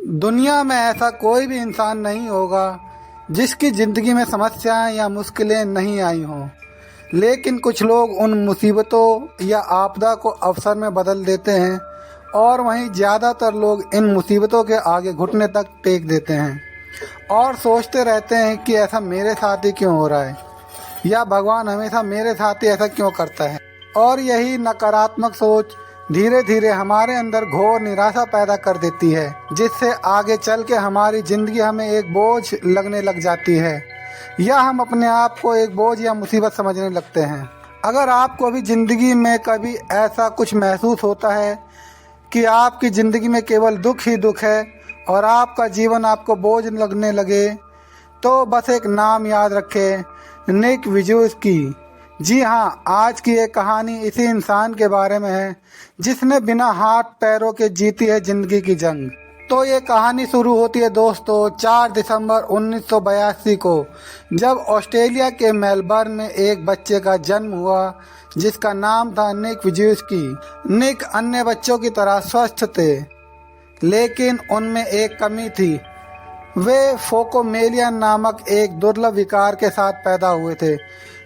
दुनिया में ऐसा कोई भी इंसान नहीं होगा जिसकी ज़िंदगी में समस्याएं या मुश्किलें नहीं आई हों, लेकिन कुछ लोग उन मुसीबतों या आपदा को अवसर में बदल देते हैं और वहीं ज़्यादातर लोग इन मुसीबतों के आगे घुटने तक टेक देते हैं और सोचते रहते हैं कि ऐसा मेरे साथ ही क्यों हो रहा है या भगवान हमेशा मेरे साथ ही ऐसा क्यों करता है। और यही नकारात्मक सोच धीरे धीरे हमारे अंदर घोर निराशा पैदा कर देती है, जिससे आगे चल के हमारी ज़िंदगी हमें एक बोझ लगने लग जाती है या हम अपने आप को एक बोझ या मुसीबत समझने लगते हैं। अगर आपको भी ज़िंदगी में कभी ऐसा कुछ महसूस होता है कि आपकी ज़िंदगी में केवल दुख ही दुख है और आपका जीवन आपको बोझ लगने लगे, तो बस एक नाम याद रखें, निक वुजाइस्की। जी हाँ, आज की ये कहानी इसी इंसान के बारे में है जिसने बिना हाथ पैरों के जीती है ज़िंदगी की जंग। तो ये कहानी शुरू होती है दोस्तों 4 दिसंबर 1982 को, जब ऑस्ट्रेलिया के मेलबर्न में एक बच्चे का जन्म हुआ जिसका नाम था निक वुजाइस्की। निक अन्य बच्चों की तरह स्वस्थ थे, लेकिन उनमें एक कमी थी। वे फोकोमेलिया नामक एक दुर्लभ विकार के साथ पैदा हुए थे,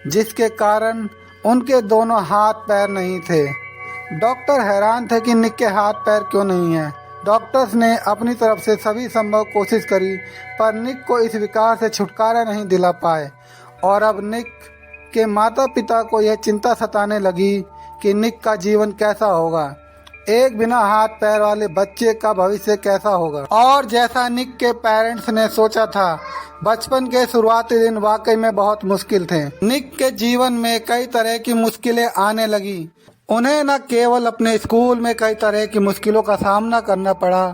जिसके कारण उनके दोनों हाथ पैर नहीं थे। डॉक्टर हैरान थे कि निक के हाथ पैर क्यों नहीं हैं। डॉक्टर्स ने अपनी तरफ से सभी संभव कोशिश करी, पर निक को इस विकार से छुटकारा नहीं दिला पाए। और अब निक के माता पिता को यह चिंता सताने लगी कि निक का जीवन कैसा होगा, एक बिना हाथ पैर वाले बच्चे का भविष्य कैसा होगा। और जैसा निक के पेरेंट्स ने सोचा था, बचपन के शुरुआती दिन वाकई में बहुत मुश्किल थे। निक के जीवन में कई तरह की मुश्किलें आने लगी। उन्हें न केवल अपने स्कूल में कई तरह की मुश्किलों का सामना करना पड़ा,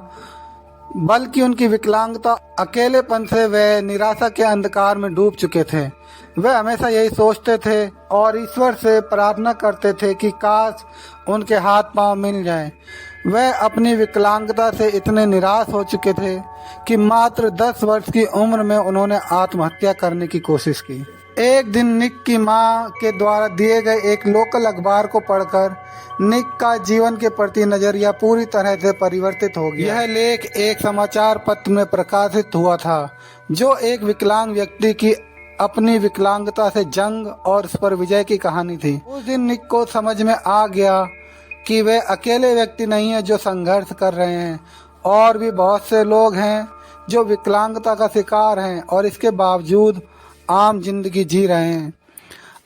बल्कि उनकी विकलांगता, अकेलेपन से वे निराशा के अंधकार में डूब चुके थे। वे हमेशा यही सोचते थे और ईश्वर से प्रार्थना करते थे कि काश उनके हाथ पांव मिल जाएं। वे अपनी विकलांगता से इतने निराश हो चुके थे कि मात्र 10 वर्ष की उम्र में उन्होंने आत्महत्या करने की कोशिश की। एक दिन निक की मां के द्वारा दिए गए एक लोकल अखबार को पढ़कर निक का जीवन के प्रति नजरिया पूरी तरह से परिवर्तित हो गया। यह लेख एक समाचार पत्र में प्रकाशित हुआ था, जो एक विकलांग व्यक्ति की अपनी विकलांगता से जंग और उस पर विजय की कहानी थी। उस दिन निक को समझ में आ गया कि वे अकेले व्यक्ति नहीं हैं जो संघर्ष कर रहे हैं, और भी बहुत से लोग हैं जो विकलांगता का शिकार हैं और इसके बावजूद आम जिंदगी जी रहे हैं।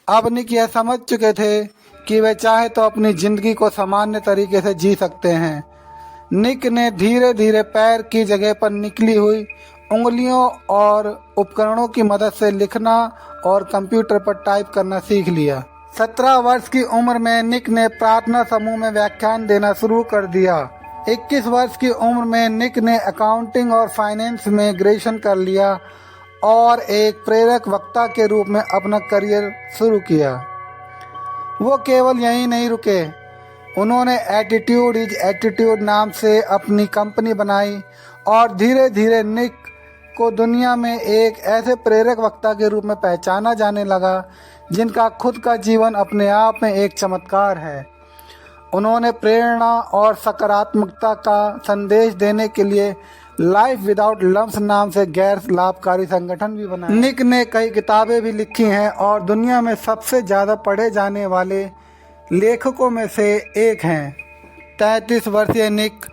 अब निक यह समझ चुके थे कि वे चाहे तो अपनी जिंदगी को सामान्य तरीके से जी सकते हैं। निक ने धीरे धीरे पैर की जगह पर निकली हुई उंगलियों और उपकरणों की मदद से लिखना और कंप्यूटर पर टाइप करना सीख लिया। 17 वर्ष की उम्र में निक ने प्रार्थना समूह में व्याख्यान देना शुरू कर दिया। 21 वर्ष की उम्र में निक ने अकाउंटिंग और फाइनेंस में ग्रेजुएशन कर लिया और एक प्रेरक वक्ता के रूप में अपना करियर शुरू किया। वो केवल यहीं नहीं रुके, उन्होंने एटीट्यूड इज एटीट्यूड नाम से अपनी कंपनी बनाई और धीरे धीरे निक को दुनिया में एक ऐसे प्रेरक वक्ता के रूप में पहचाना जाने लगा जिनका खुद का जीवन अपने आप में एक चमत्कार है। उन्होंने प्रेरणा और सकारात्मकता का संदेश देने के लिए लाइफ विदाउट लम्स नाम से गैर लाभकारी संगठन भी बनाया। निक ने कई किताबें भी लिखी हैं और दुनिया में सबसे ज़्यादा पढ़े जाने वाले लेखकों में से एक हैं। 33 वर्षीय निक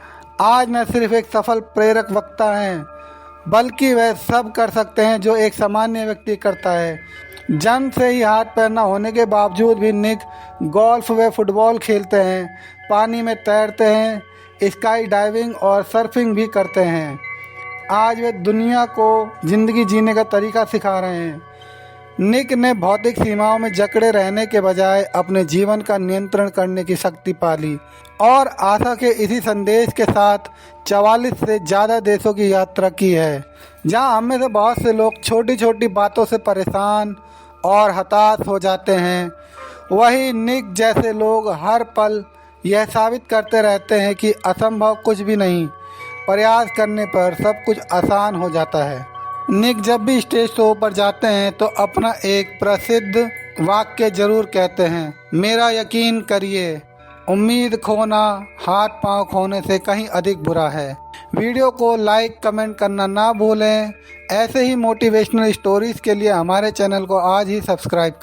आज न सिर्फ एक सफल प्रेरक वक्ता हैं, बल्कि वह सब कर सकते हैं जो एक सामान्य व्यक्ति करता है। जन्म से ही हाथ पैर न होने के बावजूद भी निक गोल्फ व फुटबॉल खेलते हैं, पानी में तैरते हैं, स्काई डाइविंग और सर्फिंग भी करते हैं। आज वे दुनिया को ज़िंदगी जीने का तरीका सिखा रहे हैं। निक ने भौतिक सीमाओं में जकड़े रहने के बजाय अपने जीवन का नियंत्रण करने की शक्ति पाली और आशा के इसी संदेश के साथ 44 से ज़्यादा देशों की यात्रा की है। जहां हम में से बहुत से लोग छोटी छोटी बातों से परेशान और हताश हो जाते हैं, वही निक जैसे लोग हर पल यह साबित करते रहते हैं कि असंभव कुछ भी नहीं, प्रयास करने पर सब कुछ आसान हो जाता है। निक जब भी स्टेज शो पर जाते हैं तो अपना एक प्रसिद्ध वाक्य जरूर कहते हैं, मेरा यकीन करिए, उम्मीद खोना हाथ पांव खोने से कहीं अधिक बुरा है। वीडियो को लाइक कमेंट करना ना भूलें। ऐसे ही मोटिवेशनल स्टोरीज़ के लिए हमारे चैनल को आज ही सब्सक्राइब